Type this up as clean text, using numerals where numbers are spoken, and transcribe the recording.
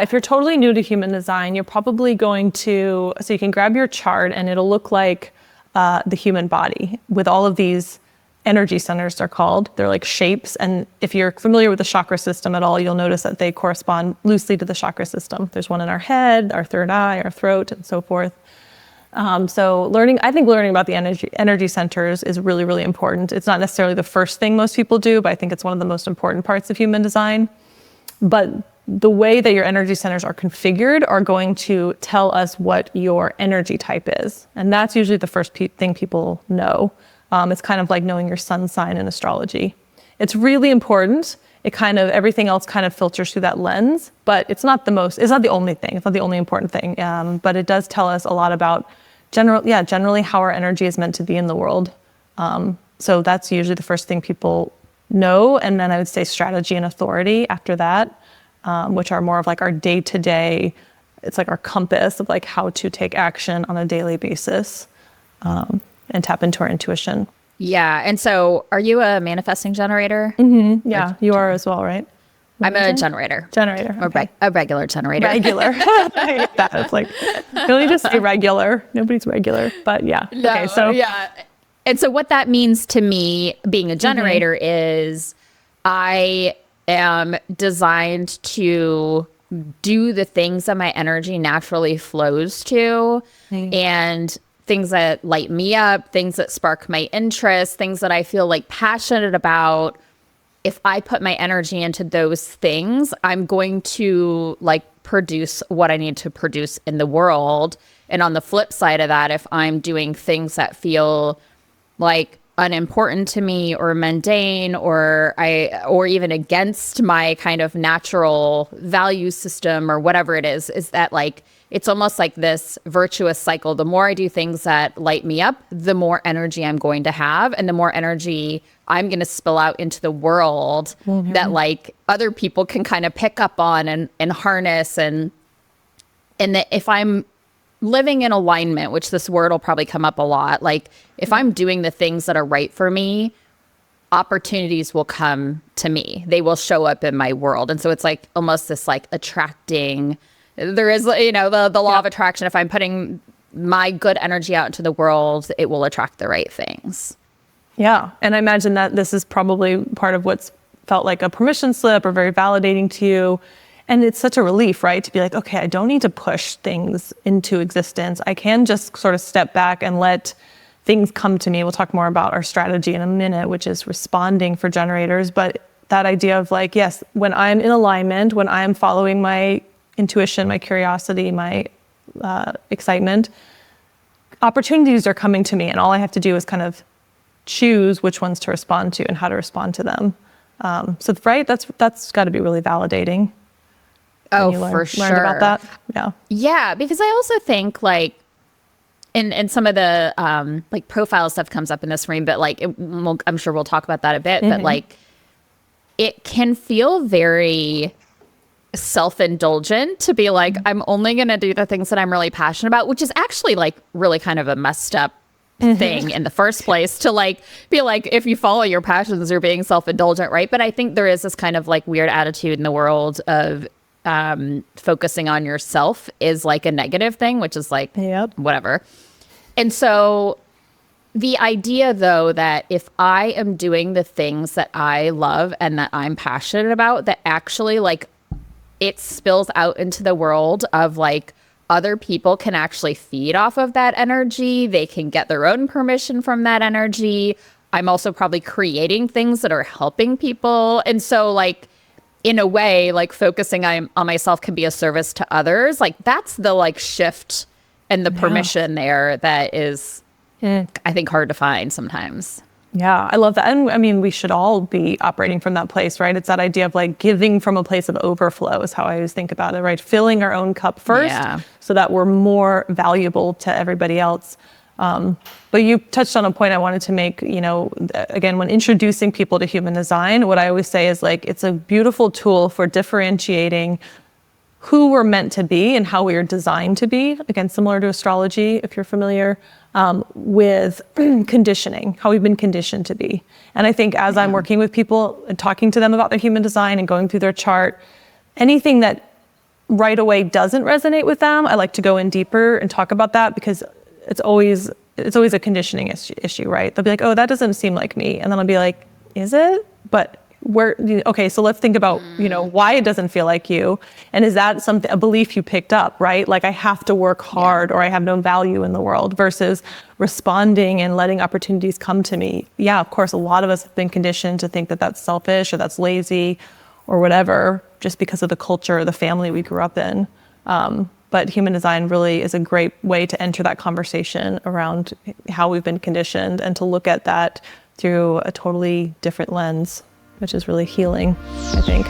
If you're totally new to human design, you're probably going to, so you can grab your chart and it'll look like the human body with all of these energy centers, they're called. They're like shapes. And if you're familiar with the chakra system at all, you'll notice that they correspond loosely to the chakra system. There's one in our head, our third eye, our throat, and so forth. So I think learning about the energy centers is really, really important. It's not necessarily the first thing most people do, but I think it's one of the most important parts of human design. But the way that your energy centers are configured are going to tell us what your energy type is. And that's usually the first thing people know. It's kind of like knowing your sun sign in astrology. It's really important. Everything else kind of filters through that lens, but it's not the only thing. It's not the only important thing. But it does tell us a lot about generally how our energy is meant to be in the world. So that's usually the first thing people know. And then I would say strategy and authority after that, which are more of like our day-to-day, it's like our compass of like how to take action on a daily basis. And tap into our intuition. Yeah. And so are you a manifesting generator? Mm-hmm. Yeah, you are as well, right? I'm a generator. Generator. Okay. A regular generator. Regular. I hate that. It's like, really just say regular. Nobody's regular. But yeah. No, okay. So yeah. And so what that means to me, being a generator, is I am designed to do the things that my energy naturally flows to. And things that light me up, things that spark my interest, things that I feel like passionate about. If I put my energy into those things, I'm going to like produce what I need to produce in the world. And on the flip side of that, if I'm doing things that feel like unimportant to me or mundane or even against my kind of natural value system or whatever it is that like, it's almost like this virtuous cycle. The more I do things that light me up, the more energy I'm going to have, and the more energy I'm going to spill out into the world that like other people can kind of pick up on and harness. And that if I'm living in alignment, which this word will probably come up a lot, like if I'm doing the things that are right for me, opportunities will come to me. They will show up in my world. And so it's like almost this like attracting. There is, the law of attraction. If I'm putting my good energy out into the world, it will attract the right things. Yeah. And I imagine that this is probably part of what's felt like a permission slip or very validating to you. And it's such a relief, right? To be like, okay, I don't need to push things into existence. I can just sort of step back and let things come to me. We'll talk more about our strategy in a minute, which is responding for generators. But that idea of like, yes, when I'm in alignment, when I'm following my intuition, my curiosity, my excitement, opportunities are coming to me, and all I have to do is kind of choose which ones to respond to and how to respond to them. So right, that's got to be really validating. Oh, for sure. Learned about that. Yeah. Yeah, because I also think like in some of the like profile stuff comes up in this room, but like I'm sure we'll talk about that a bit. But like it can feel very self-indulgent to be like, I'm only going to do the things that I'm really passionate about, which is actually like really kind of a messed up thing in the first place, to like be like, if you follow your passions, you're being self-indulgent, right? But I think there is this kind of like weird attitude in the world of focusing on yourself is like a negative thing, which is like whatever. And so the idea though that if I am doing the things that I love and that I'm passionate about, that actually like it spills out into the world of like other people can actually feed off of that energy. They can get their own permission from that energy. I'm also probably creating things that are helping people. And so like, in a way, like focusing on myself can be a service to others. Like that's the like shift and the permission there that is, I think, hard to find sometimes. Yeah, I love that. And I mean, we should all be operating from that place, right? It's that idea of like giving from a place of overflow is how I always think about it, right? Filling our own cup first so that we're more valuable to everybody else. But you touched on a point I wanted to make, again, when introducing people to human design, what I always say is like, it's a beautiful tool for differentiating who we're meant to be and how we are designed to be. Again, similar to astrology, if you're familiar, with conditioning, how we've been conditioned to be. And I think as I'm working with people and talking to them about their human design and going through their chart, anything that right away doesn't resonate with them, I like to go in deeper and talk about that, because it's always a conditioning issue, right? They'll be like, oh, that doesn't seem like me. And then I'll be like, is it? But okay, so let's think about, why it doesn't feel like you. And is that a belief you picked up, right? Like, I have to work hard, or I have no value in the world, versus responding and letting opportunities come to me. Yeah, of course, a lot of us have been conditioned to think that that's selfish or that's lazy or whatever, just because of the culture or the family we grew up in. But human design really is a great way to enter that conversation around how we've been conditioned, and to look at that through a totally different lens, which is really healing, I think.